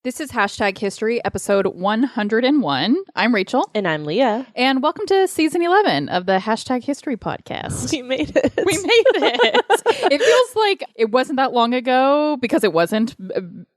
This is Hashtag History, episode 101. I'm Rachel. And I'm Leah. And welcome to season 11 of the Hashtag History podcast. We made it. We made it. It feels like it wasn't that long ago because it wasn't.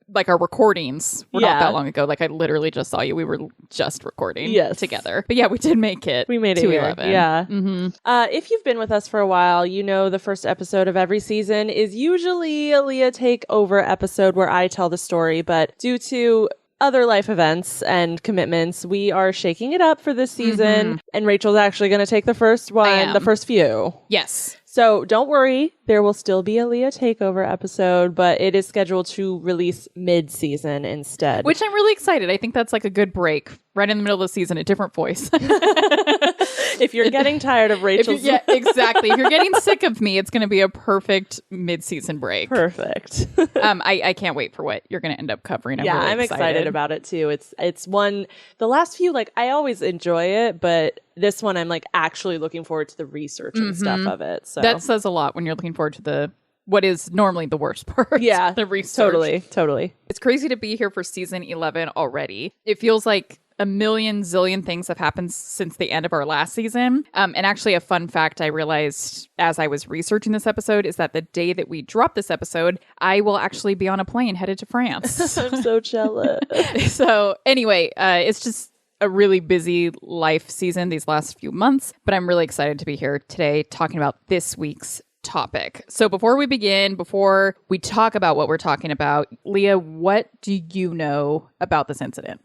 Like our recordings were not that long ago. Like I literally just saw you. We were just recording together. But yeah, we did make it. We made it to here. 11. Yeah. Mm-hmm. If you've been with us for a while, you know the first episode of every season is usually a Leah takeover episode where I tell the story. But due to other life events and commitments, we are shaking it up for this season. Mm-hmm. And Rachel's actually going to take the first one, the first few. Yes. So don't worry, there will still be a Leah takeover episode, but it is scheduled to release mid-season instead. Which I'm really excited. I think that's like a good break. Right in the middle of the season, a different voice. If you're getting tired of Rachel's... Yeah, exactly. If you're getting sick of me, it's going to be a perfect mid-season break. Perfect. I can't wait for what you're going to end up covering. I'm excited about it too. It's one... The last few, like, I always enjoy it, but this one I'm like actually looking forward to the research and stuff of it. So that says a lot when you're looking forward to what is normally the worst part. Yeah, the research. Totally. It's crazy to be here for season 11 already. It feels like a million zillion things have happened since the end of our last season. And actually a fun fact I realized as I was researching this episode is that the day that we drop this episode, I will actually be on a plane headed to France. I'm so jealous. So anyway, it's just a really busy life season these last few months, but I'm really excited to be here today talking about this week's topic. So before we talk about what we're talking about, Leah, what do you know about this incident?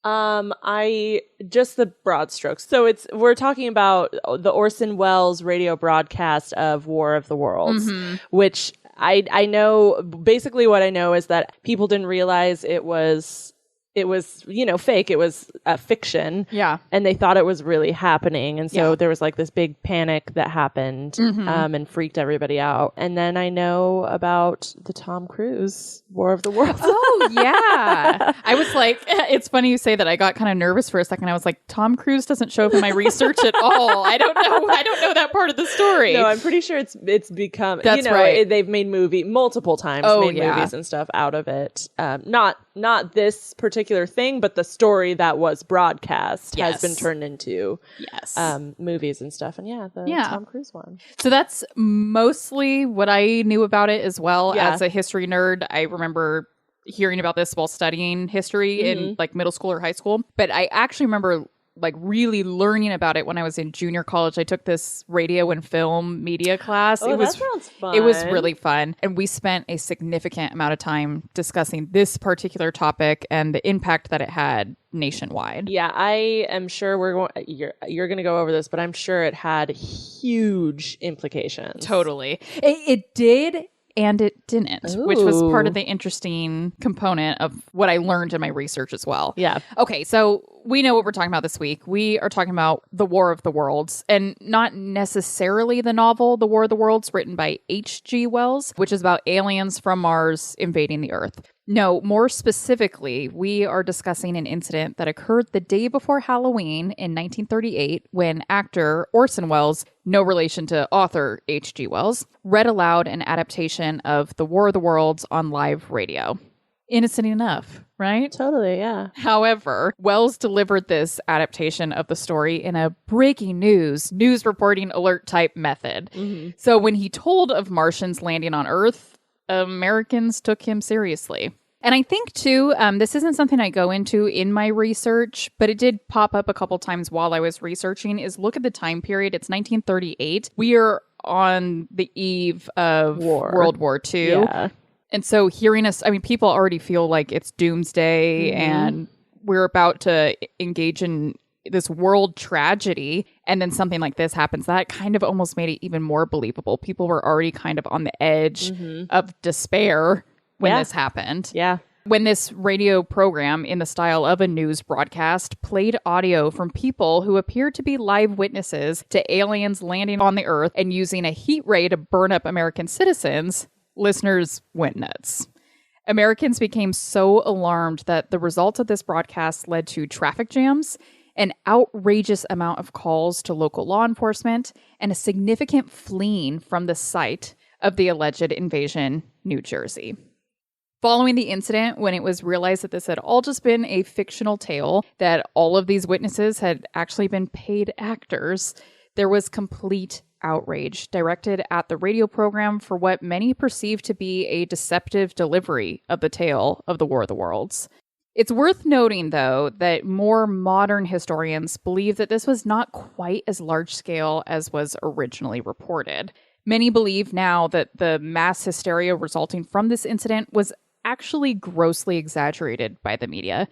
I just the broad strokes. So we're talking about the Orson Welles radio broadcast of War of the Worlds, which I know basically what I know is that people didn't realize it was, fake. It was a fiction. Yeah. And they thought it was really happening. And so there was like this big panic that happened and freaked everybody out. And then I know about the Tom Cruise War of the Worlds. Oh, yeah. I was like, it's funny you say that. I got kind of nervous for a second. I was like, Tom Cruise doesn't show up in my research at all. I don't know that part of the story. No, I'm pretty sure it's become, That's right. They've made multiple times movies and stuff out of it. Not this particular thing, but the story that was broadcast has been turned into movies and stuff. And the Tom Cruise one. So that's mostly what I knew about it as well. As a history nerd, I remember hearing about this while studying history in like middle school or high school. But I actually remember like really learning about it when I was in junior college. I took this radio and film media class. That sounds fun. It was really fun. And we spent a significant amount of time discussing this particular topic and the impact that it had nationwide. Yeah, I am sure you're going to go over this, but I'm sure it had huge implications. Totally. It did. And it didn't, which was part of the interesting component of what I learned in my research as well. Yeah. Okay, so we know what we're talking about this week. We are talking about the War of the Worlds, and not necessarily the novel The War of the Worlds, written by H.G. Wells, which is about aliens from Mars invading the Earth. No, more specifically, we are discussing an incident that occurred the day before Halloween in 1938 when actor Orson Welles, no relation to author H.G. Wells, read aloud an adaptation of The War of the Worlds on live radio. Innocent enough, right? Totally, yeah. However, Wells delivered this adaptation of the story in a breaking news reporting alert type method. So when he told of Martians landing on Earth, Americans took him seriously. And I think, too, this isn't something I go into in my research, but it did pop up a couple times while I was researching, is look at the time period. It's 1938. We are on the eve of World War II. Yeah. And so hearing us, I mean, people already feel like it's doomsday and we're about to engage in this world tragedy. And then something like this happens. That kind of almost made it even more believable. People were already kind of on the edge of despair when this happened. Yeah. When this radio program, in the style of a news broadcast, played audio from people who appeared to be live witnesses to aliens landing on the Earth and using a heat ray to burn up American citizens, listeners went nuts. Americans became so alarmed that the results of this broadcast led to traffic jams, an outrageous amount of calls to local law enforcement, and a significant fleeing from the site of the alleged invasion, New Jersey. Following the incident, when it was realized that this had all just been a fictional tale, that all of these witnesses had actually been paid actors, there was complete outrage directed at the radio program for what many perceived to be a deceptive delivery of the tale of the War of the Worlds. It's worth noting, though, that more modern historians believe that this was not quite as large scale as was originally reported. Many believe now that the mass hysteria resulting from this incident was actually grossly exaggerated by the media.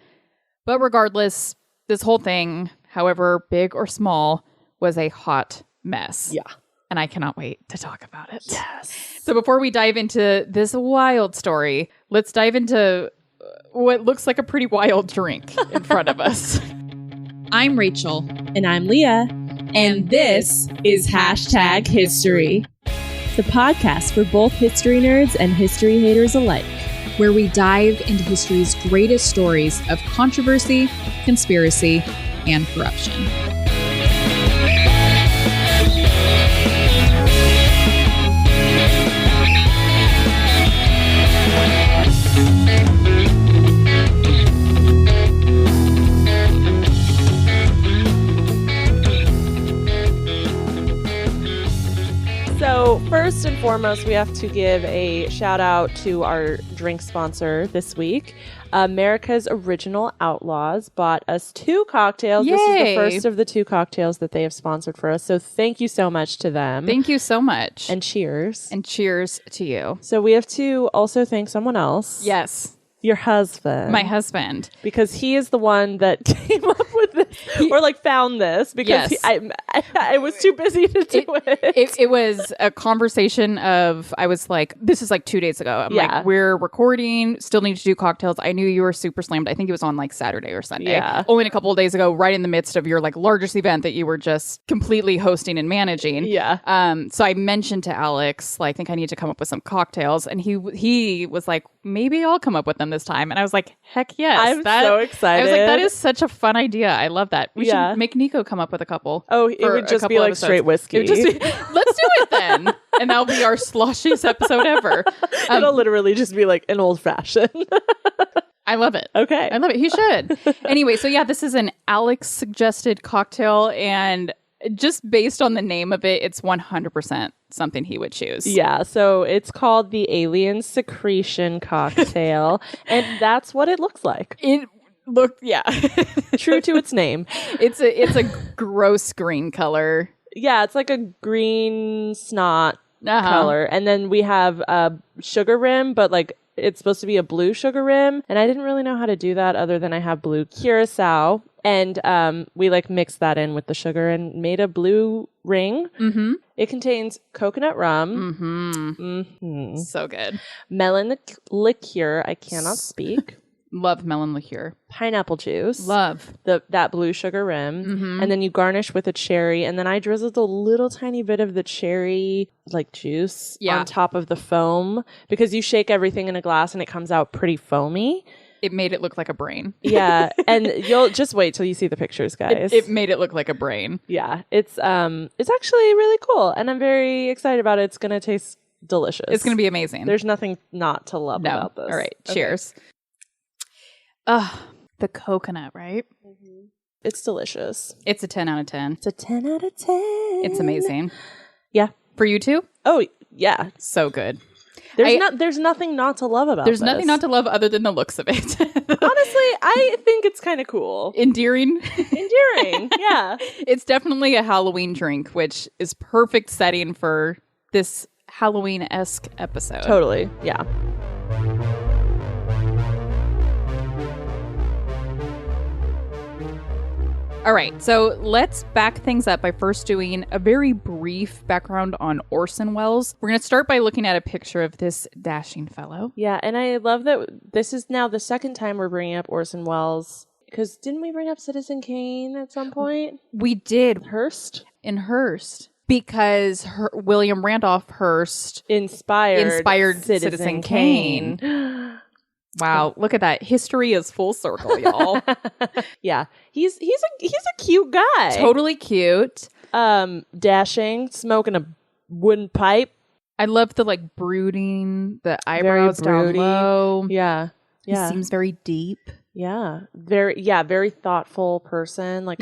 But regardless, this whole thing, however big or small, was a hot mess. Yeah. And I cannot wait to talk about it. Yes. So before we dive into this wild story, let's dive into what looks like a pretty wild drink in front of us. I'm Rachel. And I'm Leah. And this is Hashtag History, the podcast for both history nerds and history haters alike, where we dive into history's greatest stories of controversy, conspiracy, and corruption. So first and foremost, we have to give a shout out to our drink sponsor this week. America's Original Outlaws bought us 2 cocktails. Yay. This is the first of the 2 cocktails that they have sponsored for us. So thank you so much to them. Thank you so much. And cheers. And cheers to you. So we have to also thank someone else. Yes. Your husband. My husband. Because he is the one that came up with this, or like found this, because Yes. I was too busy to do it. It was a conversation of, I was like, this is like 2 days ago. I'm Yeah. like, we're recording, still need to do cocktails. I knew you were super slammed. I think it was on like Saturday or Sunday. Yeah. Only a couple of days ago, right in the midst of your like largest event that you were just completely hosting and managing. Yeah. So I mentioned to Alex, like, I think I need to come up with some cocktails. And he was like, maybe I'll come up with them this time. And I was like, heck yes. I'm so excited. I was like, that is such a fun idea. I love that. We Yeah. should make Nico come up with a couple. Oh, it for would a just be couple like episodes. straight whiskey. It would just be, let's do it then. And that'll be our sloshiest episode ever. It'll literally just be like an old fashioned. I love it. Okay. I love it. He should. Anyway, so yeah, this is an Alex suggested cocktail, and just based on the name of it, it's 100% something he would choose. Yeah, so it's called the Alien Secretion Cocktail, and that's what it looks like. It looked, yeah. True to its name. It's a gross green color. Yeah, it's like a green snot color. And then we have a sugar rim, but like it's supposed to be a blue sugar rim. And I didn't really know how to do that other than I have blue curacao. And we like mixed that in with the sugar and made a blue ring. Mm-hmm. It contains coconut rum. Mm-hmm. So good. Melon liqueur. I cannot speak. Love melon liqueur. Pineapple juice. Love. That blue sugar rim. And then you garnish with a cherry. And then I drizzled a little tiny bit of the cherry like juice on top of the foam, because you shake everything in a glass and it comes out pretty foamy. It made it look like a brain. Yeah. And you'll just wait till you see the pictures, guys. It made it look like a brain. Yeah. It's actually really cool. And I'm very excited about it. It's going to taste delicious. It's going to be amazing. There's nothing not to love about this. All right. Okay. Cheers. The coconut, right? Mm-hmm. It's delicious. It's a 10 out of 10. It's a 10 out of 10. It's amazing. Yeah. For you too? Oh, yeah. So good. There's nothing not to love about There's this. nothing not to love other than the looks of it. Honestly, I think it's kind of cool. Endearing. Endearing, yeah. It's definitely a Halloween drink, which is perfect setting for this Halloween-esque episode. Totally, yeah. All right, so let's back things up by first doing a very brief background on Orson Welles. We're going to start by looking at a picture of this dashing fellow. Yeah, and I love that this is now the second time we're bringing up Orson Welles, because didn't we bring up Citizen Kane at some point? We did. Hearst? In Hearst. Because William Randolph Hearst inspired Citizen Kane. Wow, look at that. History is full circle, y'all. Yeah. He's a cute guy. Totally cute. Dashing, smoking a wooden pipe. I love the like brooding, the eyebrows down low. Yeah. He seems very deep. Yeah. Very thoughtful person. Like,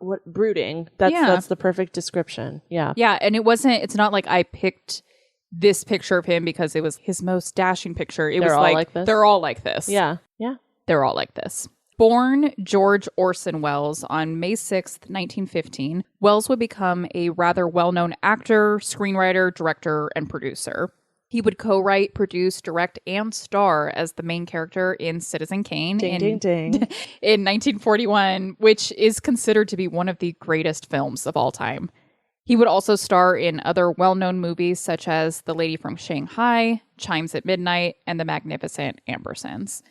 what brooding. That's the perfect description. Yeah. Yeah. And it's not like I picked this picture of him because it was his most dashing picture. They're all like this. They're all like this. Yeah. Yeah. They're all like this. Born George Orson Welles on May 6th, 1915, Welles would become a rather well-known actor, screenwriter, director, and producer. He would co-write, produce, direct, and star as the main character in Citizen Kane ding. in 1941, which is considered to be one of the greatest films of all time. He would also star in other well-known movies such as The Lady from Shanghai, Chimes at Midnight, and The Magnificent Ambersons.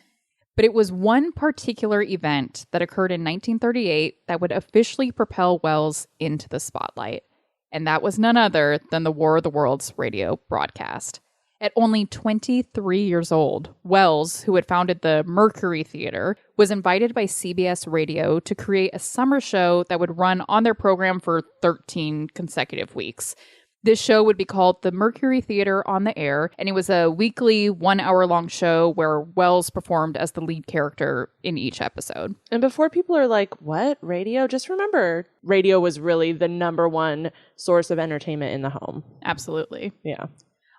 But it was one particular event that occurred in 1938 that would officially propel Welles into the spotlight. And that was none other than the War of the Worlds radio broadcast. At only 23 years old, Welles, who had founded the Mercury Theater, was invited by CBS Radio to create a summer show that would run on their program for 13 consecutive weeks. This show would be called the Mercury Theater on the Air, and it was a weekly 1 hour long show where Welles performed as the lead character in each episode. And before people are like, what? Radio? Just remember, radio was really the number one source of entertainment in the home. Absolutely. Yeah.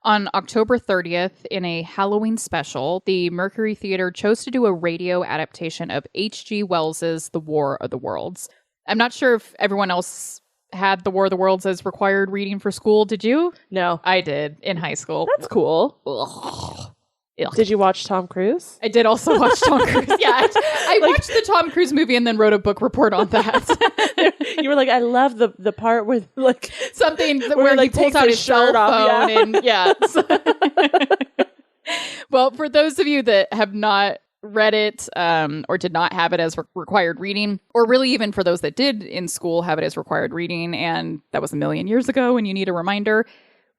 On October 30th, in a Halloween special, the Mercury Theater chose to do a radio adaptation of H.G. Wells's The War of the Worlds. I'm not sure if everyone else had The War of the Worlds as required reading for school. Did you? No. I did in high school. That's cool. Ugh. Did you watch Tom Cruise? I did also watch Tom Cruise. Yeah, I watched the Tom Cruise movie and then wrote a book report on that. You were like, I love the part where like something where he pulls out his shirt off, and yeah. Well, for those of you that have not read it or did not have it as required reading, or really even for those that did in school have it as required reading, and that was a million years ago and you need a reminder,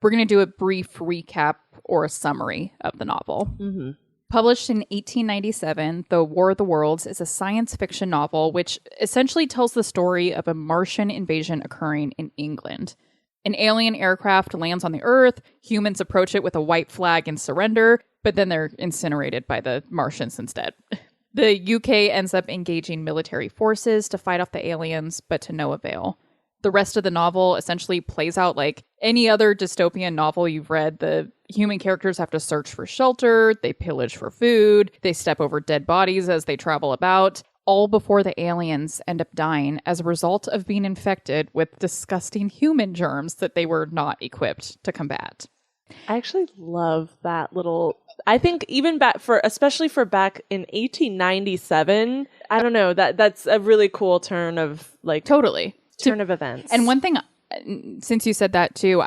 we're going to do a brief recap or a summary of the novel. Mm-hmm. Published in 1897, The War of the Worlds is a science fiction novel which essentially tells the story of a Martian invasion occurring in England. An alien aircraft lands on the Earth, humans approach it with a white flag and surrender, but then they're incinerated by the Martians instead. The UK ends up engaging military forces to fight off the aliens, but to no avail. The rest of the novel essentially plays out like any other dystopian novel you've read. The human characters have to search for shelter, they pillage for food, they step over dead bodies as they travel about, all before the aliens end up dying as a result of being infected with disgusting human germs that they were not equipped to combat. I actually love that little... I think even especially for back in 1897, I don't know, that's a really cool turn of like... Totally. Turn of events. And one thing, since you said that too,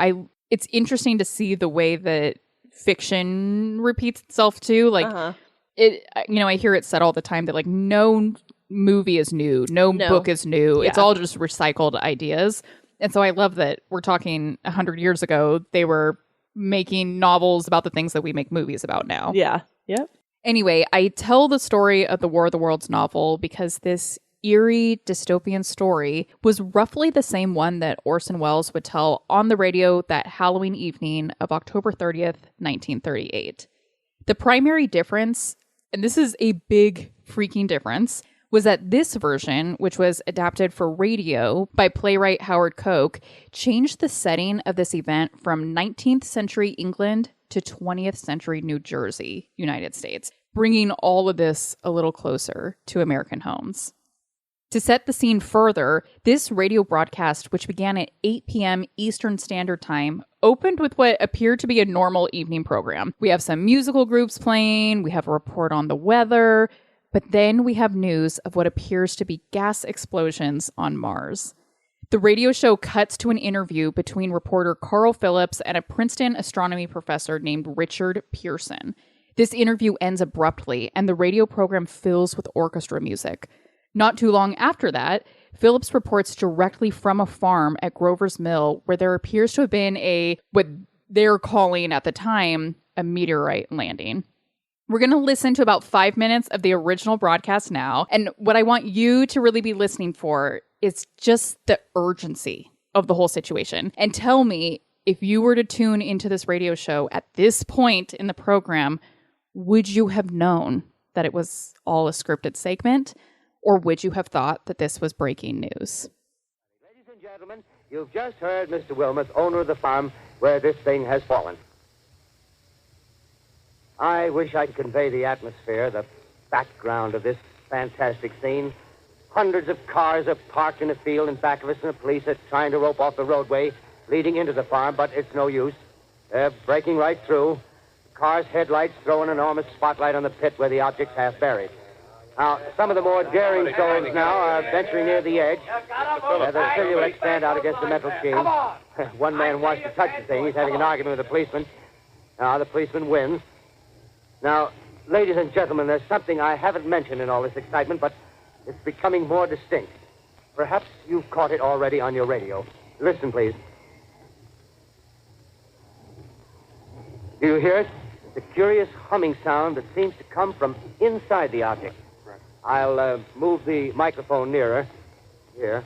it's interesting to see the way that fiction repeats itself too. Like I hear it said all the time that like no movie is new, no book is new. Yeah. It's all just recycled ideas. And so I love that we're talking 100 years ago, they were making novels about the things that we make movies about now. Yeah. Yep. Anyway, I tell the story of the War of the Worlds novel because this eerie dystopian story was roughly the same one that Orson Welles would tell on the radio that Halloween evening of October 30th, 1938. The primary difference, and this is a big freaking difference, was that this version, which was adapted for radio by playwright Howard Koch, changed the setting of this event from 19th century England to 20th century New Jersey, United States, bringing all of this a little closer to American homes. To set the scene further, this radio broadcast, which began at 8 p.m. Eastern Standard Time, opened with what appeared to be a normal evening program. We have some musical groups playing, we have a report on the weather, but then we have news of what appears to be gas explosions on Mars. The radio show cuts to an interview between reporter Carl Phillips and a Princeton astronomy professor named Richard Pearson. This interview ends abruptly, and the radio program fills with orchestra music. Not too long after that, Phillips reports directly from a farm at Grover's Mill where there appears to have been what they're calling at the time, a meteorite landing. We're going to listen to about 5 minutes of the original broadcast now. And what I want you to really be listening for is just the urgency of the whole situation. And tell me if you were to tune into this radio show at this point in the program, would you have known that it was all a scripted segment, or would you have thought that this was breaking news? Ladies and gentlemen, you've just heard Mr. Wilmoth, owner of the farm where this thing has fallen. I wish I could convey the atmosphere, the background of this fantastic scene. Hundreds of cars are parked in a field in back of us, and the police are trying to rope off the roadway leading into the farm, but it's no use. They're breaking right through. The car's headlights throw an enormous spotlight on the pit where the object's half buried. Now, some of the more daring souls now are venturing near the edge. The silhouettes stand out against the metal sheen. One man wants to touch the thing. He's having an argument with the policeman. Now, the policeman wins. Now, ladies and gentlemen, there's something I haven't mentioned in all this excitement, but it's becoming more distinct. Perhaps you've caught it already on your radio. Listen, please. Do you hear it? It's a curious humming sound that seems to come from inside the object. I'll move the microphone nearer. Here.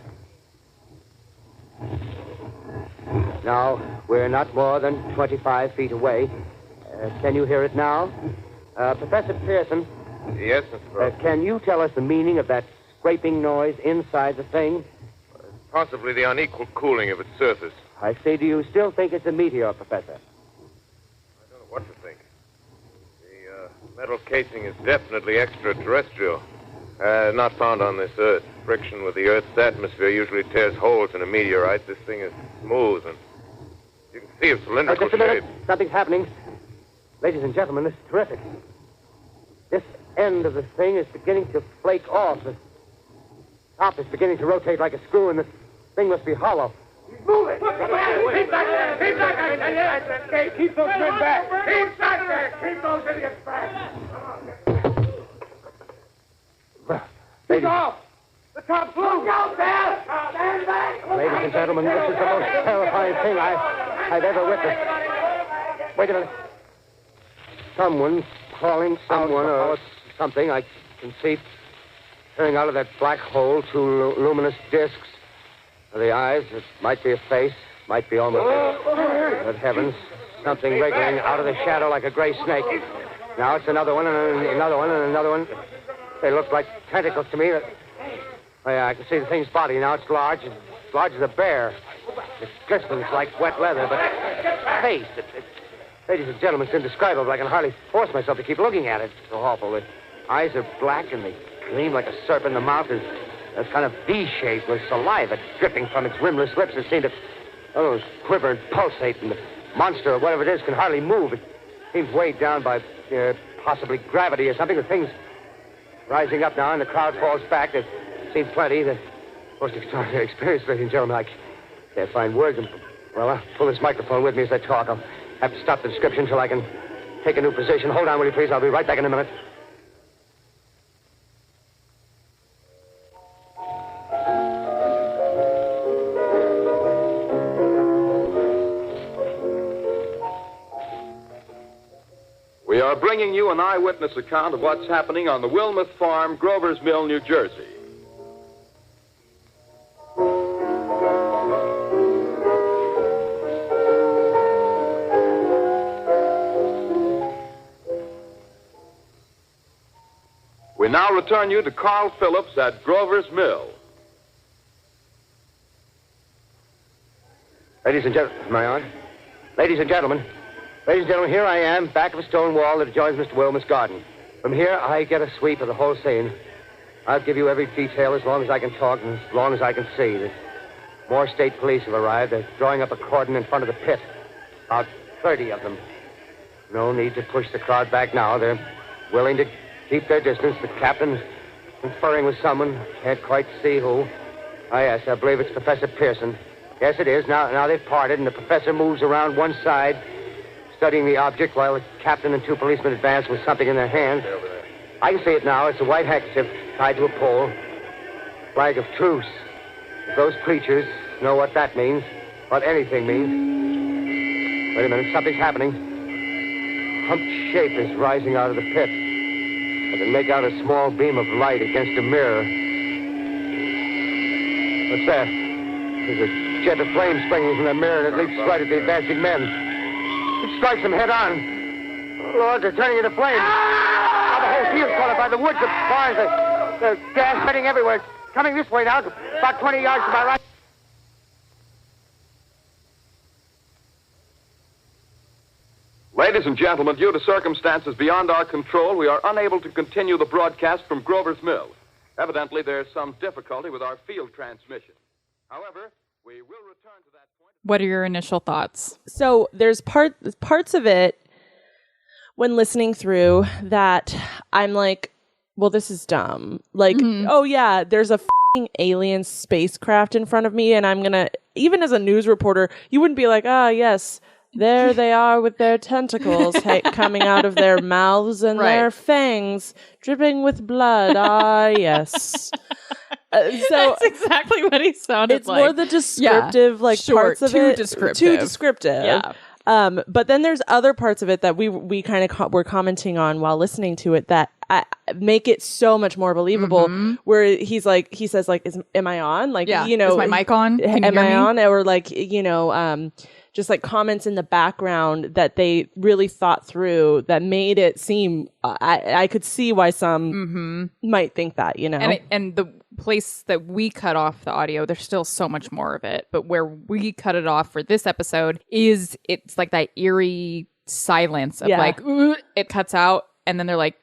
Now, we're not more than 25 feet away. Can you hear it now? Professor Pearson? Yes, Mr. Brown. Can you tell us the meaning of that scraping noise inside the thing? Possibly the unequal cooling of its surface. I say, do you still think it's a meteor, Professor? I don't know what to think. The metal casing is definitely extraterrestrial. Not found on this Earth. Friction with the Earth's atmosphere usually tears holes in a meteorite. This thing is smooth, and you can see its cylindrical Just a minute. shape. Something's happening. Ladies and gentlemen, this is terrific. This end of the thing is beginning to flake off. The top is beginning to rotate like a screw, and the thing must be hollow. Move it! Keep back there! Keep back there! Keep those men back! Keep back there! Keep those idiots back! Take off! The top blew! Look out there! Stand back! Ladies and gentlemen, this is the most terrifying thing I've ever witnessed. Wait a minute. Someone's calling someone or something. I can see coming out of that black hole two luminous discs. The eyes, it might be a face, might be almost... Good heavens, something wriggling out of the shadow like a gray snake. Now it's another one, and another one, and another one. They look like tentacles to me. Oh, yeah, I can see the thing's body. Now it's large as a bear. It glistens like wet leather, but face, ladies and gentlemen, it's indescribable. I can hardly force myself to keep looking at it. It's so awful. The eyes are black, and they gleam like a serpent. The mouth is kind of V-shaped with saliva dripping from its rimless lips that seem to quiver and pulsate, and the monster or whatever it is can hardly move. It seems weighed down by possibly gravity or something. The thing's rising up now, and the crowd falls back. There seems plenty. The most extraordinary experience, ladies and gentlemen. I can't find words. Well, I'll pull this microphone with me as I talk. I'll have to stop the description until I can take a new position. Hold on, will you, please? I'll be right back in a minute. We are bringing you an eyewitness account of what's happening on the Wilmoth Farm, Grover's Mill, New Jersey. We now return you to Carl Phillips at Grover's Mill. Ladies and gentlemen, am I on? Ladies and gentlemen, here I am, back of a stone wall that adjoins Mr. Wilmoth's garden. From here, I get a sweep of the whole scene. I'll give you every detail as long as I can talk and as long as I can see. The more state police have arrived. They're drawing up a cordon in front of the pit. About 30 of them. No need to push the crowd back now. They're willing to keep their distance. The captain's conferring with someone. Can't quite see who. Oh, yes, I believe it's Professor Pearson. Yes, it is. Now they've parted, and the professor moves around one side, studying the object while the captain and two policemen advance with something in their hands. I can see it now. It's a white handkerchief tied to a pole. Flag of truce. If those creatures know what that means, what anything means. Wait a minute. Something's happening. A humped shape is rising out of the pit. I can make out a small beam of light against a mirror. What's that? There's a shed the flame springing from the mirror, and it leaps right at the advancing men. It strikes them head on. Oh, Lord, they're turning into flames. Now the whole field's caught up by the woods, the barns, the gas spreading everywhere. It's coming this way now, about 20 yards to my right. Ladies and gentlemen, due to circumstances beyond our control, we are unable to continue the broadcast from Grover's Mill. Evidently, there's some difficulty with our field transmission. However, we will return to that point. What are your initial thoughts? So there's parts of it when listening through that I'm like, well, this is dumb. Like, oh yeah, there's a f***ing alien spacecraft in front of me, and I'm gonna, even as a news reporter, you wouldn't be like, ah, yes, there they are with their tentacles coming out of their mouths and their fangs dripping with blood. Ah, yes. So that's exactly what he sounded it's like. more the descriptive, like short, parts of too it. descriptive. Too descriptive. Yeah. But then there's other parts of it that we kind of were commenting on while listening to it that make it so much more believable. Where he says like, am I on? Like, you know, is my mic on? Can you am hear I me? on? Or like, you know, just like comments in the background that they really thought through that made it seem, I could see why some might think that, you know. And the place that we cut off the audio, there's still so much more of it. But where we cut it off for this episode it's like that eerie silence of like, ooh, it cuts out. And then they're like,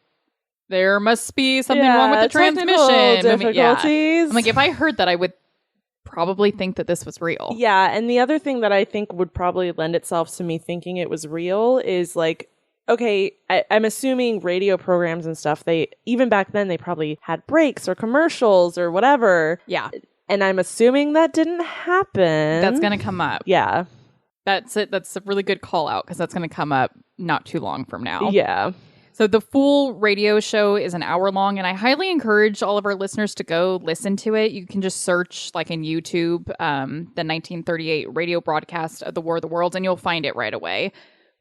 there must be something wrong with the transmission. Difficulties. I'm like, if I heard that, I would probably think that this was real. Yeah, and the other thing that I think would probably lend itself to me thinking it was real is like, okay, I'm assuming radio programs and stuff, they, even back then, they probably had breaks or commercials or whatever. Yeah. And I'm assuming that didn't happen. That's going to come up. Yeah. That's it. That's a really good call out because that's going to come up not too long from now. Yeah. So the full radio show is an hour long, and I highly encourage all of our listeners to go listen to it. You can just search, like in YouTube, the 1938 radio broadcast of the War of the Worlds, and you'll find it right away,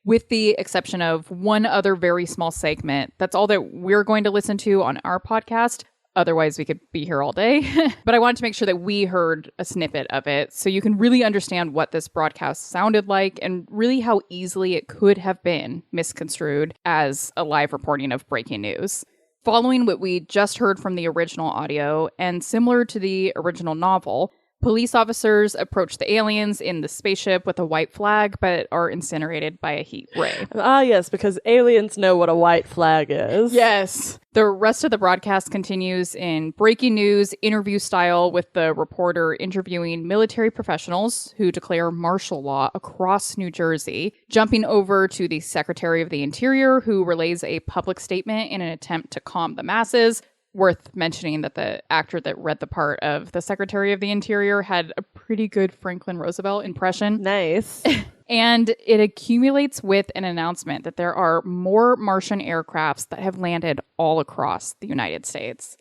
with the exception of one other very small segment. That's all that we're going to listen to on our podcast. Otherwise, we could be here all day. But I wanted to make sure that we heard a snippet of it so you can really understand what this broadcast sounded like and really how easily it could have been misconstrued as a live reporting of breaking news. Following what we just heard from the original audio, and similar to the original novel, police officers approach the aliens in the spaceship with a white flag, but are incinerated by a heat ray. Ah, yes, because aliens know what a white flag is. Yes. The rest of the broadcast continues in breaking news interview style, with the reporter interviewing military professionals who declare martial law across New Jersey, jumping over to the Secretary of the Interior, who relays a public statement in an attempt to calm the masses. Worth mentioning that the actor that read the part of the Secretary of the Interior had a pretty good Franklin Roosevelt impression. Nice. And it accumulates with an announcement that there are more Martian aircrafts that have landed all across the United States.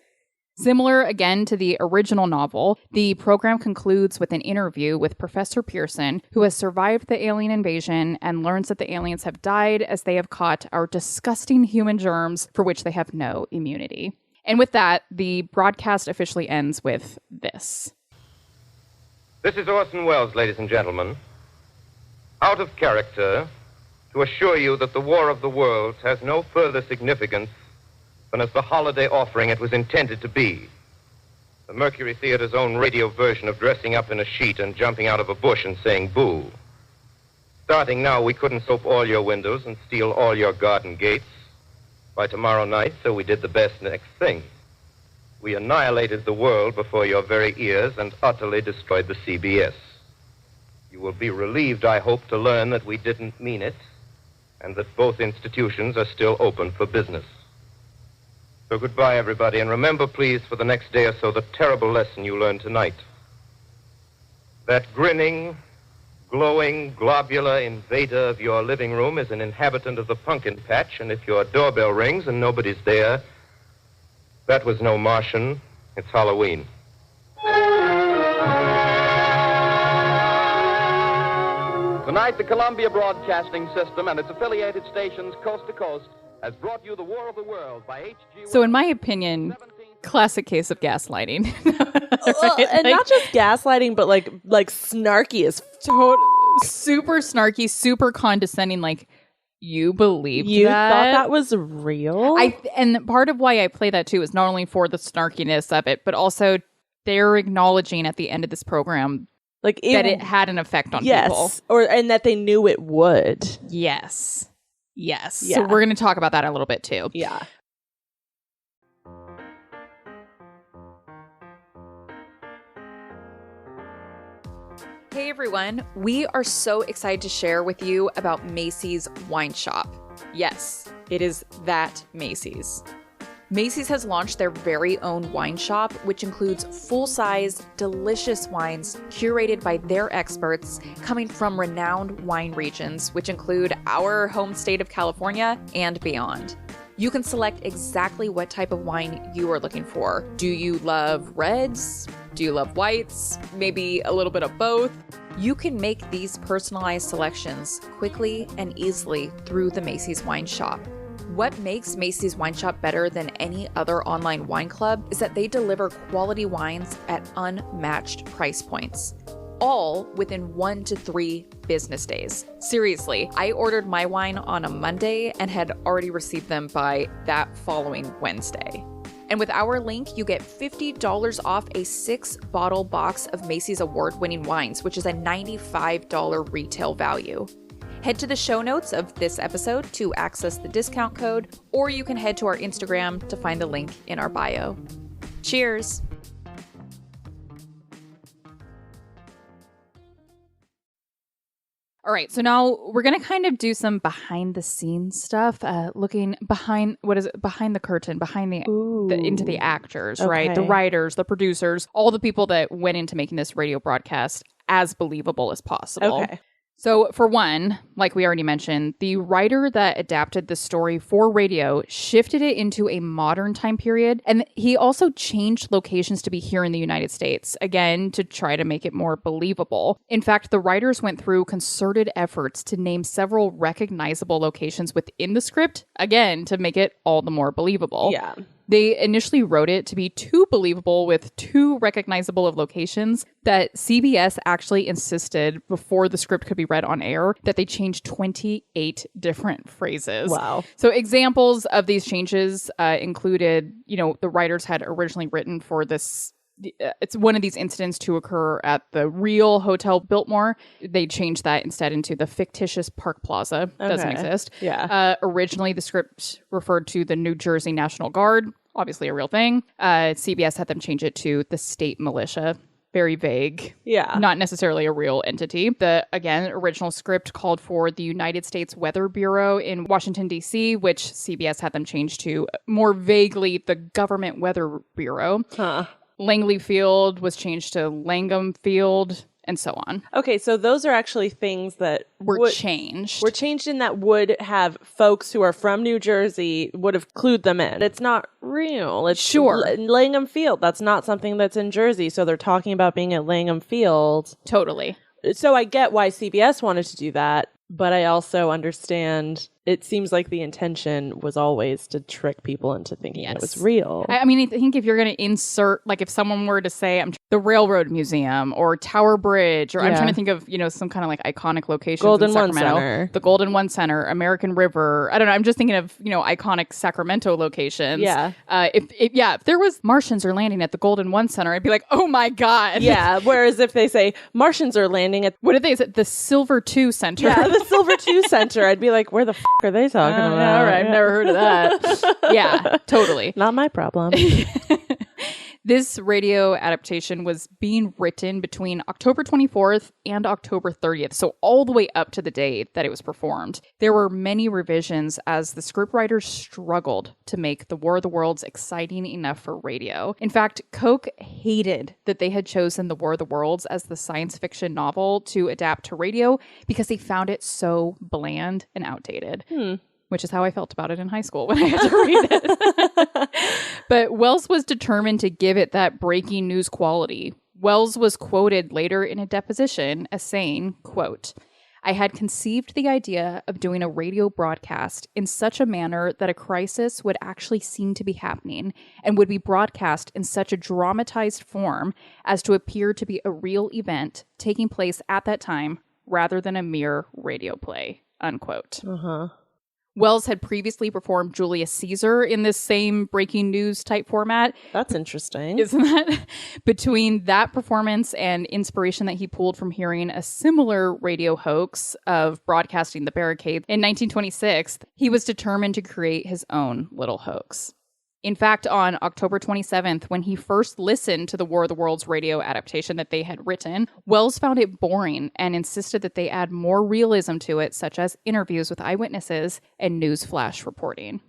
Similar again to the original novel, the program concludes with an interview with Professor Pearson, who has survived the alien invasion and learns that the aliens have died as they have caught our disgusting human germs for which they have no immunity. And with that, the broadcast officially ends with this. This is Orson Welles, ladies and gentlemen. Out of character, to assure you that the War of the Worlds has no further significance than as the holiday offering it was intended to be. The Mercury Theater's own radio version of dressing up in a sheet and jumping out of a bush and saying boo. Starting now, we couldn't soap all your windows and steal all your garden gates. By tomorrow night, so we did the best next thing. We annihilated the world before your very ears and utterly destroyed the CBS. You will be relieved, I hope, to learn that we didn't mean it, and that both institutions are still open for business. So goodbye, everybody, and remember, please, for the next day or so, the terrible lesson you learned tonight. That grinning, glowing, globular invader of your living room is an inhabitant of the pumpkin patch, and if your doorbell rings and nobody's there, that was no Martian. It's Halloween. Tonight, the Columbia Broadcasting System and its affiliated stations coast to coast has brought you The War of the World by H.G. So in my opinion, classic case of gaslighting. And not just gaslighting, but like snarky as super snarky, super condescending. Like, you believed you that? thought that was real? And part of why I play that too is not only for the snarkiness of it, but also they're acknowledging at the end of this program like that it had an effect on people. And that they knew it would. Yes. Yeah. So we're going to talk about that a little bit too. Yeah. Hey everyone, we are so excited to share with you about Macy's Wine Shop. Yes, it is that Macy's. Macy's has launched their very own wine shop, which includes full-size, delicious wines curated by their experts coming from renowned wine regions, which include our home state of California and beyond. You can select exactly what type of wine you are looking for. Do you love reds? Do you love whites? Maybe a little bit of both? You can make these personalized selections quickly and easily through the Macy's Wine Shop. What makes Macy's Wine Shop better than any other online wine club is that they deliver quality wines at unmatched price points, all within 1 to 3 business days. Seriously, I ordered my wine on a Monday and had already received them by that following Wednesday. And with our link, you get $50 off a 6-bottle box of Macy's award-winning wines, which is a $95 retail value. Head to the show notes of this episode to access the discount code, or you can head to our Instagram to find the link in our bio. Cheers! All right, so now we're going to kind of do some behind the scenes stuff, looking behind, behind the curtain, behind the into the actors, right? The writers, the producers, all the people that went into making this radio broadcast as believable as possible. Okay. So for one, like we already mentioned, the writer that adapted the story for radio shifted it into a modern time period. And he also changed locations to be here in the United States, again, to try to make it more believable. In fact, the writers went through concerted efforts to name several recognizable locations within the script, again, to make it all the more believable. Yeah. They initially wrote it to be too believable with too recognizable of locations that CBS actually insisted before the script could be read on air that they changed 28 different phrases. Wow. So examples of these changes included, the writers had originally written for this. It's one of these incidents to occur at the real Hotel Biltmore. They changed that instead into the fictitious Park Plaza. Doesn't exist. Yeah. Originally, the script referred to the New Jersey National Guard, obviously a real thing. CBS had them change it to the state militia. Very vague. Yeah. Not necessarily a real entity. The, again, original script called for the United States Weather Bureau in Washington, D.C., which CBS had them change to more vaguely the Government Weather Bureau. Huh. Langley Field was changed to Langham Field, and so on. Okay, so those are actually things that were changed. Were changed in that would have folks who are from New Jersey would have clued them in. It's not real. It's sure. Langham Field. That's not something that's in Jersey. So they're talking about being at Langham Field. Totally. So I get why CBS wanted to do that, but I also understand it seems like the intention was always to trick people into thinking it was real. I mean, I think if you're going to insert, like if someone were to say the Railroad Museum or Tower Bridge, or I'm trying to think of, some kind of like iconic locations in Sacramento. One Center. The Golden One Center, American River. I don't know. I'm just thinking of, iconic Sacramento locations. Yeah. If there was Martians are landing at the Golden One Center, I'd be like, oh my God. Yeah. Whereas if they say Martians are landing at... What did they say? The Silver 2 Center. Yeah, the Silver 2 Center. I'd be like, where the are they talking about? All right, I've never heard of that. Yeah, totally. Not my problem. This radio adaptation was being written between October 24th and October 30th, so all the way up to the day that it was performed. There were many revisions as the scriptwriters struggled to make The War of the Worlds exciting enough for radio. In fact, Koch hated that they had chosen The War of the Worlds as the science fiction novel to adapt to radio because he found it so bland and outdated. Which is how I felt about it in high school when I had to read it. But Welles was determined to give it that breaking news quality. Welles was quoted later in a deposition as saying, quote, I had conceived the idea of doing a radio broadcast in such a manner that a crisis would actually seem to be happening and would be broadcast in such a dramatized form as to appear to be a real event taking place at that time rather than a mere radio play, unquote. Welles had previously performed Julius Caesar in this same breaking news type format. That's interesting. Isn't that? Between that performance and inspiration that he pulled from hearing a similar radio hoax of broadcasting the barricade in 1926, he was determined to create his own little hoax. In fact, on October 27th, when he first listened to the War of the Worlds radio adaptation that they had written, Welles found it boring and insisted that they add more realism to it, such as interviews with eyewitnesses and news flash reporting.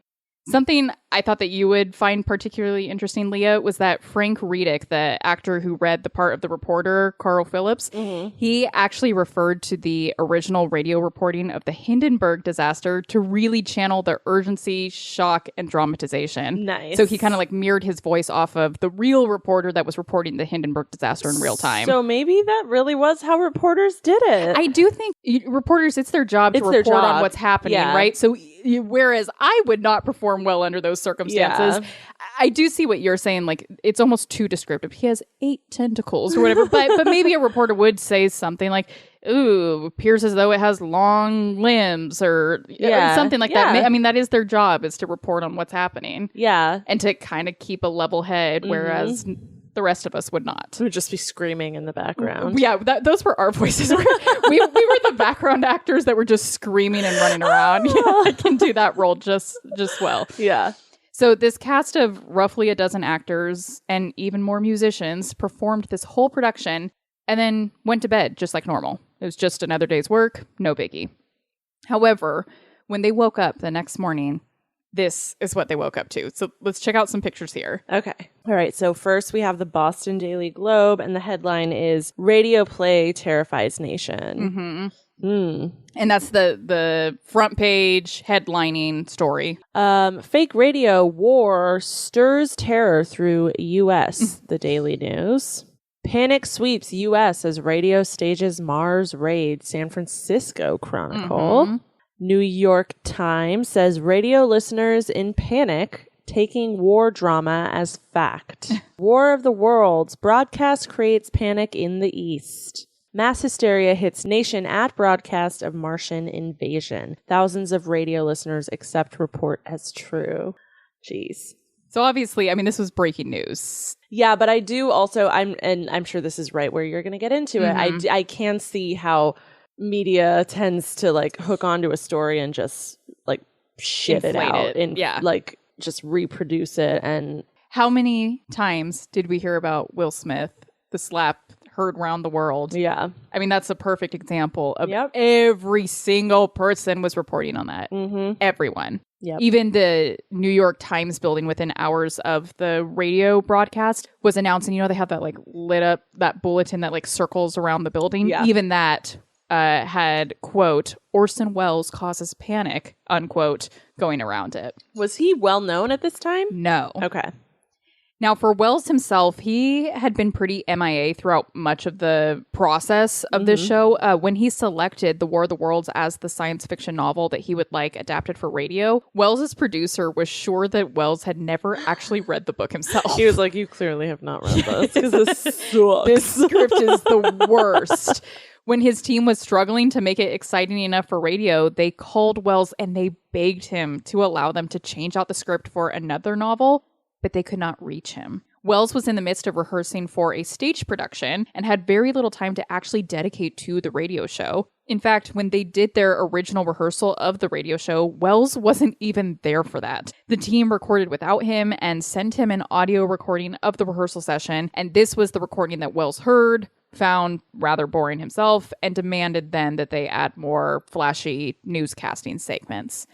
Something I thought that you would find particularly interesting, Leah, was that Frank Readick, the actor who read the part of the reporter, Carl Phillips, he actually referred to the original radio reporting of the Hindenburg disaster to really channel the urgency, shock, and dramatization. Nice. So he kind of like mirrored his voice off of the real reporter that was reporting the Hindenburg disaster in real time. So maybe that really was how reporters did it. I do think reporters, it's their job to report on what's happening, right? So whereas I would not perform well under those circumstances, I do see what you're saying. Like, it's almost too descriptive. He has 8 tentacles or whatever, but maybe a reporter would say something like, ooh, appears as though it has long limbs or something like that. I mean, that is their job, is to report on what's happening. Yeah. And to kind of keep a level head, whereas the rest of us would not. We would just be screaming in the background. Yeah, those were our voices. we were the background actors that were just screaming and running around. I can do that role just well. Yeah. So this cast of roughly a dozen actors and even more musicians performed this whole production and then went to bed just like normal. It was just another day's work, no biggie. However, when they woke up the next morning, this is what they woke up to. So let's check out some pictures here. Okay. All right. So first we have the Boston Daily Globe, and the headline is Radio Play Terrifies Nation. And that's the front page headlining story. Fake radio war stirs terror through U.S., the Daily News. Panic sweeps U.S. as radio stages Mars raid, San Francisco Chronicle. New York Times says radio listeners in panic taking war drama as fact. War of the Worlds broadcast creates panic in the East. Mass hysteria hits nation at broadcast of Martian invasion. Thousands of radio listeners accept report as true. Jeez. So obviously, I mean, this was breaking news. Yeah, but I do also, I'm sure this is right where you're going to get into it. I can see how media tends to like hook onto a story and just like shit Inflate it out it. and like just reproduce it. And how many times did we hear about Will Smith, the slap heard round the world? Yeah. I mean, that's a perfect example of every single person was reporting on that. Everyone. Yep. Even the New York Times building within hours of the radio broadcast was announcing, they have that like lit up, that bulletin that like circles around the building. Yeah. Even that had, quote, Orson Welles causes panic, unquote, going around it. Was he well known at this time? No. Okay. Now, for Welles himself, he had been pretty MIA throughout much of the process of this show. When he selected The War of the Worlds as the science fiction novel that he would like adapted for radio, Wells's producer was sure that Welles had never actually read the book himself. He was like, you clearly have not read this because this sucks. This script is the worst. When his team was struggling to make it exciting enough for radio, they called Welles and they begged him to allow them to change out the script for another novel, but they could not reach him. Welles was in the midst of rehearsing for a stage production and had very little time to actually dedicate to the radio show. In fact, when they did their original rehearsal of the radio show, Welles wasn't even there for that. The team recorded without him and sent him an audio recording of the rehearsal session, and this was the recording that Welles heard, found rather boring himself, and demanded then that they add more flashy newscasting segments.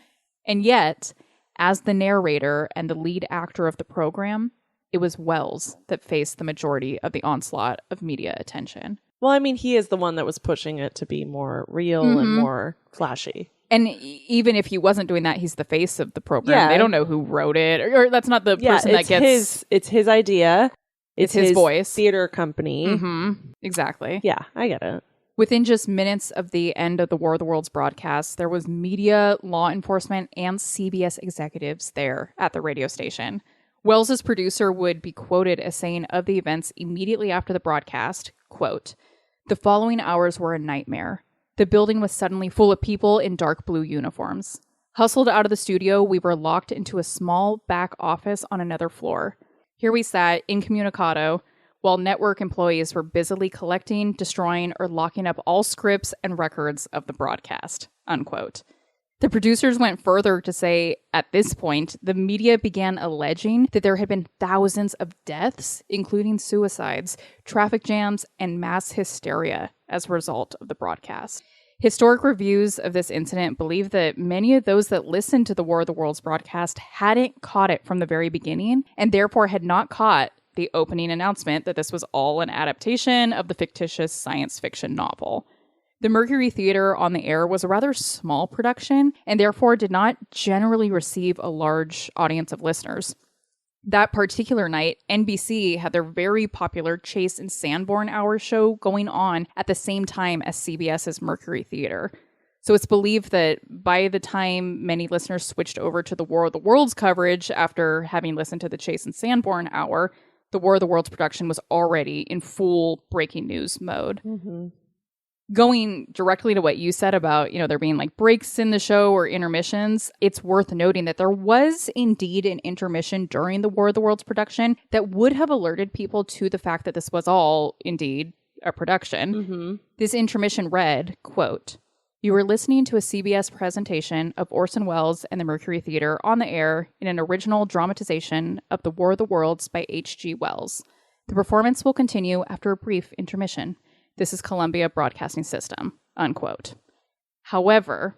And yet, as the narrator and the lead actor of the program, it was Welles that faced the majority of the onslaught of media attention. Well, I mean, he is the one that was pushing it to be more real and more flashy. And even if he wasn't doing that, he's the face of the program. They don't know who wrote it, or that's not the person that gets... It's his idea. It's his voice. Theater company. Exactly. Yeah, I get it. Within just minutes of the end of the War of the Worlds broadcast, there was media, law enforcement, and CBS executives there at the radio station. Wells's producer would be quoted as saying of the events immediately after the broadcast, quote, "The following hours were a nightmare. The building was suddenly full of people in dark blue uniforms. Hustled out of the studio, we were locked into a small back office on another floor. Here we sat, incommunicado, while network employees were busily collecting, destroying, or locking up all scripts and records of the broadcast," unquote. The producers went further to say, at this point, the media began alleging that there had been thousands of deaths, including suicides, traffic jams, and mass hysteria as a result of the broadcast. Historic reviews of this incident believe that many of those that listened to the War of the Worlds broadcast hadn't caught it from the very beginning, and therefore had not caught the opening announcement that this was all an adaptation of the fictitious science fiction novel. The Mercury Theater on the Air was a rather small production and therefore did not generally receive a large audience of listeners. That particular night, NBC had their very popular Chase and Sanborn Hour show going on at the same time as CBS's Mercury Theater. So it's believed that by the time many listeners switched over to the War of the Worlds coverage after having listened to the Chase and Sanborn Hour, the War of the Worlds production was already in full breaking news mode. Mm-hmm. Going directly to what you said about, there being like breaks in the show or intermissions, it's worth noting that there was indeed an intermission during the War of the Worlds production that would have alerted people to the fact that this was all indeed a production. Mm-hmm. This intermission read, quote, "You were listening to a CBS presentation of Orson Welles and the Mercury Theater on the air in an original dramatization of the War of the Worlds by H.G. Wells. The performance will continue after a brief intermission. This is Columbia Broadcasting System," unquote. However,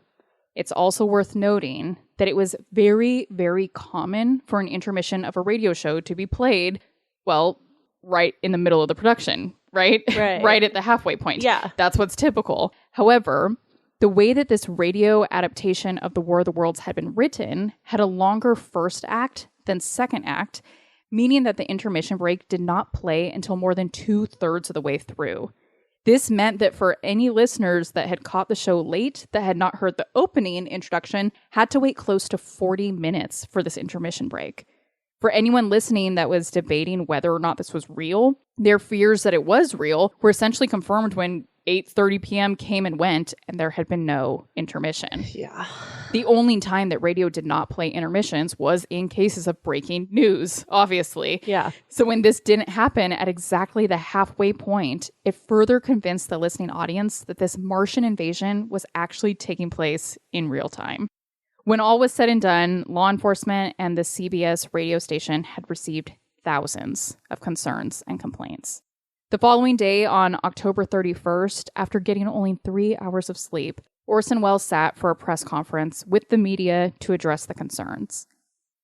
it's also worth noting that it was very, very common for an intermission of a radio show to be played, right in the middle of the production, right? Right at the halfway point. Yeah. That's what's typical. However, the way that this radio adaptation of the War of the Worlds had been written had a longer first act than second act, meaning that the intermission break did not play until more than 2/3 of the way through. This meant that for any listeners that had caught the show late, that had not heard the opening introduction, had to wait close to 40 minutes for this intermission break. For anyone listening that was debating whether or not this was real, their fears that it was real were essentially confirmed when 8:30 p.m. came and went, and there had been no intermission. Yeah. The only time that radio did not play intermissions was in cases of breaking news, obviously. Yeah. So when this didn't happen at exactly the halfway point, it further convinced the listening audience that this Martian invasion was actually taking place in real time. When all was said and done, law enforcement and the CBS radio station had received thousands of concerns and complaints. The following day, on October 31st, after getting only 3 hours of sleep, Orson Welles sat for a press conference with the media to address the concerns.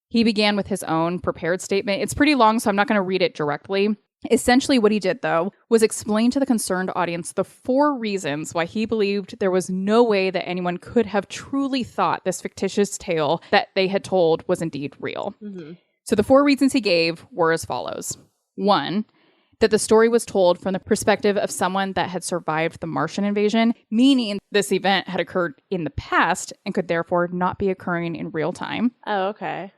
He began with his own prepared statement. It's pretty long, so I'm not going to read it directly. Essentially, what he did, though, was explain to the concerned audience the 4 reasons why he believed there was no way that anyone could have truly thought this fictitious tale that they had told was indeed real. Mm-hmm. So the 4 reasons he gave were as follows. 1, that the story was told from the perspective of someone that had survived the Martian invasion, meaning this event had occurred in the past and could therefore not be occurring in real time. Oh, okay.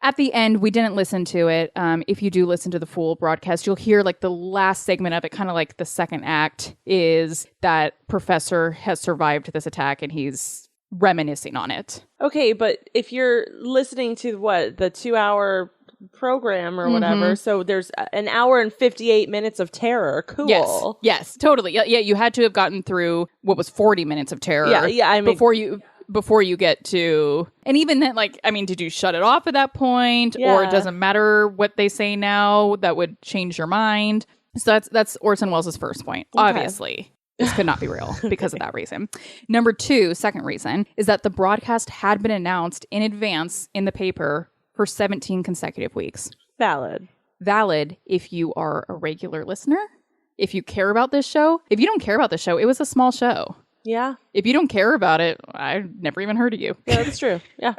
At the end, we didn't listen to it. If you do listen to the full broadcast, you'll hear like the last segment of it, kind of like the second act, is that Professor has survived this attack and he's reminiscing on it. Okay, but if you're listening to the 2-hour program or whatever, so there's an hour and 58 minutes of terror. Cool. Yes, totally. Yeah, you had to have gotten through what was 40 minutes of terror. Yeah. I mean, before you get to, and even then, did you shut it off at that point, or it doesn't matter what they say now that would change your mind? So that's Orson Welles' first point. Okay. Obviously, this could not be real because of that reason. Number 2, second reason, is that the broadcast had been announced in advance in the paper for 17 consecutive weeks. Valid if you are a regular listener, if you care about this show. If you don't care about the show, it was a small show. Yeah. If you don't care about it, I've never even heard of you. Yeah, that's true. Yeah.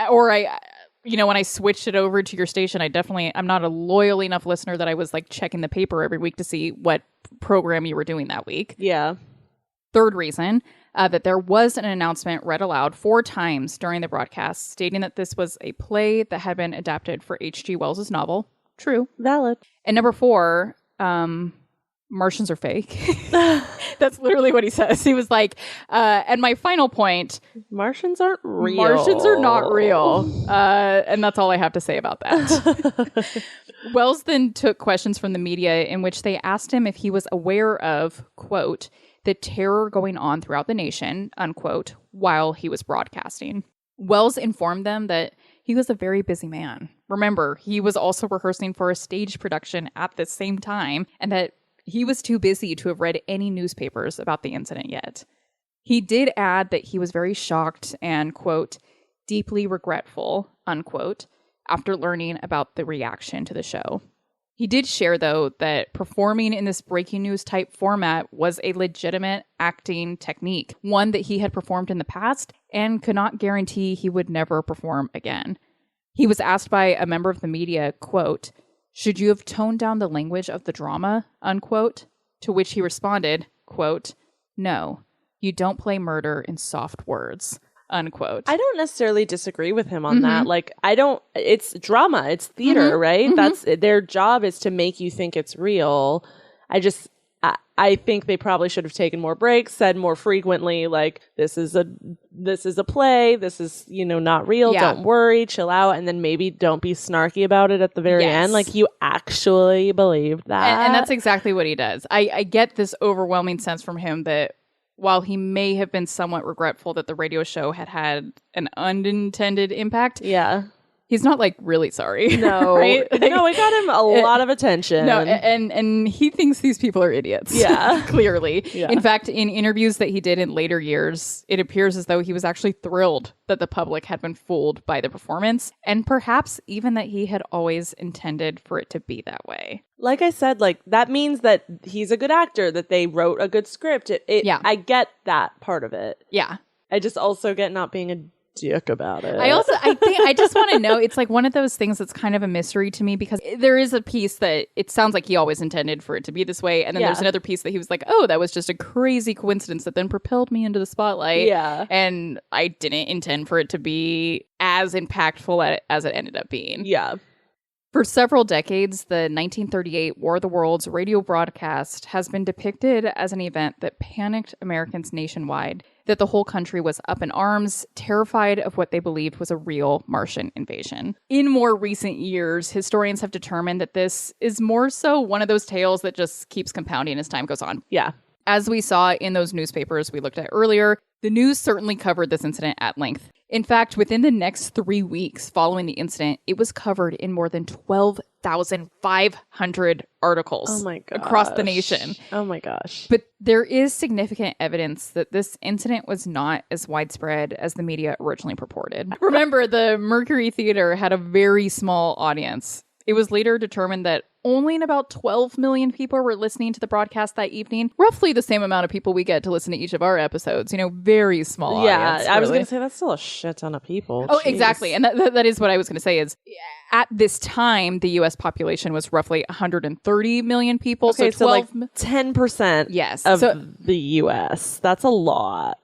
or I, when I switched it over to your station, I'm not a loyal enough listener that I was like checking the paper every week to see what program you were doing that week. Yeah. Third reason, that there was an announcement read aloud 4 times during the broadcast stating that this was a play that had been adapted for H.G. Wells' novel. True. Valid. And number 4, Martians are fake. That's literally what he says. He was like, and my final point, Martians aren't real. Martians are not real. And that's all I have to say about that. Wells then took questions from the media in which they asked him if he was aware of, quote, the terror going on throughout the nation, unquote, while he was broadcasting. Wells informed them that he was a very busy man. Remember, he was also rehearsing for a stage production at the same time, and that he was too busy to have read any newspapers about the incident yet. He did add that he was very shocked and, quote, deeply regretful, unquote, after learning about the reaction to the show. He did share, though, that performing in this breaking news type format was a legitimate acting technique, one that he had performed in the past and could not guarantee he would never perform again. He was asked by a member of the media, quote, should you have toned down the language of the drama, unquote? To which he responded, quote, no, you don't play murder in soft words, unquote. I don't necessarily disagree with him on that. Like, it's drama, it's theater, right? That's their job, is to make you think it's real. I think they probably should have taken more breaks, said more frequently, like, this is a play, this is, not real, don't worry, chill out, and then maybe don't be snarky about it at the very end. Like, you actually believed that. And that's exactly what he does. I get this overwhelming sense from him that while he may have been somewhat regretful that the radio show had an unintended impact, he's not like really sorry. No, right? No, it got him a lot of attention. No, and he thinks these people are idiots. Yeah, clearly. Yeah. In fact, in interviews that he did in later years, it appears as though he was actually thrilled that the public had been fooled by the performance, and perhaps even that he had always intended for it to be that way. Like I said, like, that means that he's a good actor, that they wrote a good script. I get that part of it. Yeah. I just also get not being a dick about it. I just want to know, it's like one of those things that's kind of a mystery to me, because there is a piece that it sounds like he always intended for it to be this way, and then there's another piece that he was like, oh, that was just a crazy coincidence that then propelled me into the spotlight. Yeah. And I didn't intend for it to be as impactful as it ended up being. Yeah. For several decades, the 1938 War of the Worlds radio broadcast has been depicted as an event that panicked Americans nationwide, that the whole country was up in arms, terrified of what they believed was a real Martian invasion. In more recent years, historians have determined that this is more so one of those tales that just keeps compounding as time goes on. Yeah. As we saw in those newspapers we looked at earlier, the news certainly covered this incident at length. In fact, within the next 3 weeks following the incident, it was covered in more than 12,500 articles across the nation. Oh my gosh. But there is significant evidence that this incident was not as widespread as the media originally purported. Remember, the Mercury Theater had a very small audience. It was later determined that only about 12 million people were listening to the broadcast that evening. Roughly the same amount of people we get to listen to each of our episodes. Very small audience. Yeah, I was going to say that's still a shit ton of people. Oh, Jeez. exactly. And that is what I was going to say is at this time, the U.S. population was roughly 130 million people. Okay, so 12... like 10% yes, of the U.S. That's a lot.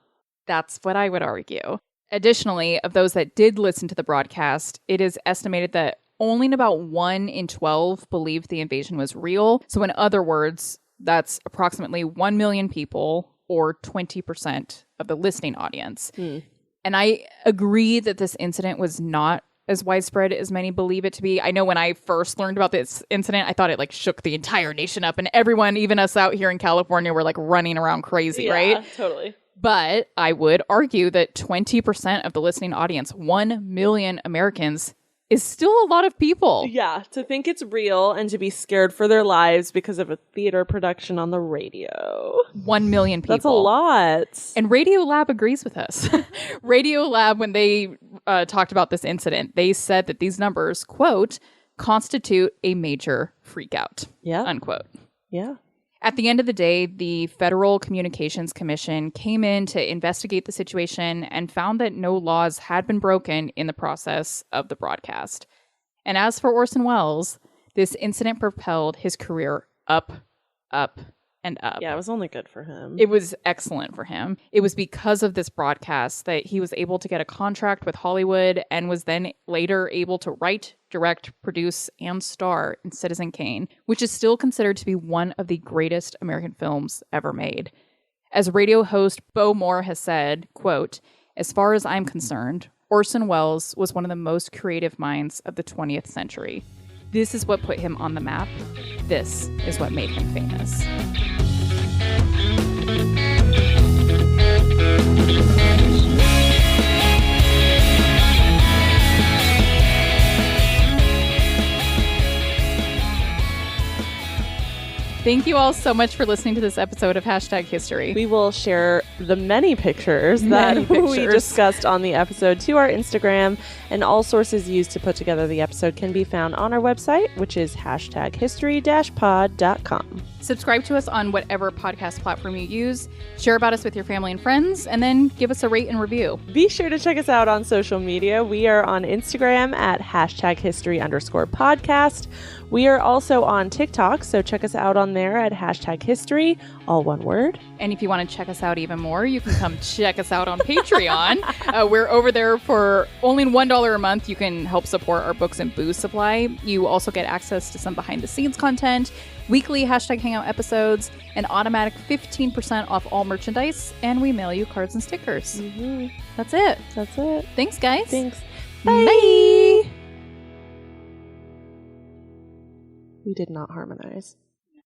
That's what I would argue. Additionally, of those that did listen to the broadcast, it is estimated that only about 1 in 12 believed the invasion was real. So in other words, that's approximately 1 million people, or 20% of the listening audience. And I agree that this incident was not as widespread as many believe it to be. I know when I first learned about this incident, I thought it shook the entire nation up, and everyone, even us out here in California, were running around crazy, right? Yeah, totally. But I would argue that 20% of the listening audience, 1 million Americans, is still a lot of people. Yeah, to think it's real and to be scared for their lives because of a theater production on the radio. 1 million people. That's a lot. And Radiolab agrees with us. Radiolab, when they talked about this incident, they said that these numbers, quote, constitute a major freakout, unquote. Yeah. At the end of the day, the Federal Communications Commission came in to investigate the situation and found that no laws had been broken in the process of the broadcast. And as for Orson Welles, this incident propelled his career up, up, and up. Yeah, it was only good for him. It was excellent for him. It was because of this broadcast that he was able to get a contract with Hollywood and was then later able to write, direct, produce, and star in Citizen Kane, which is still considered to be one of the greatest American films ever made. As radio host Bo Moore has said, quote, "As far as I'm concerned, Orson Welles was one of the most creative minds of the 20th century. This is what put him on the map. This is what made him famous." Thank you all so much for listening to this episode of Hashtag History. We will share the many pictures that we discussed on the episode to our Instagram, and all sources used to put together the episode can be found on our website, which is hashtaghistory-pod.com. Subscribe to us on whatever podcast platform you use, share about us with your family and friends, and then give us a rate and review. Be sure to check us out on social media. We are on Instagram at #history_podcast. We are also on TikTok, so check us out on there at #history, all one word. And if you want to check us out even more, you can come check us out on Patreon. We're over there for only $1 a month. You can help support our books and booze supply. You also get access to some behind-the-scenes content, weekly #hangout episodes, and automatic 15% off all merchandise, and we mail you cards and stickers. Mm-hmm. That's it. That's it. Thanks, guys. Thanks. Bye. We did not harmonize.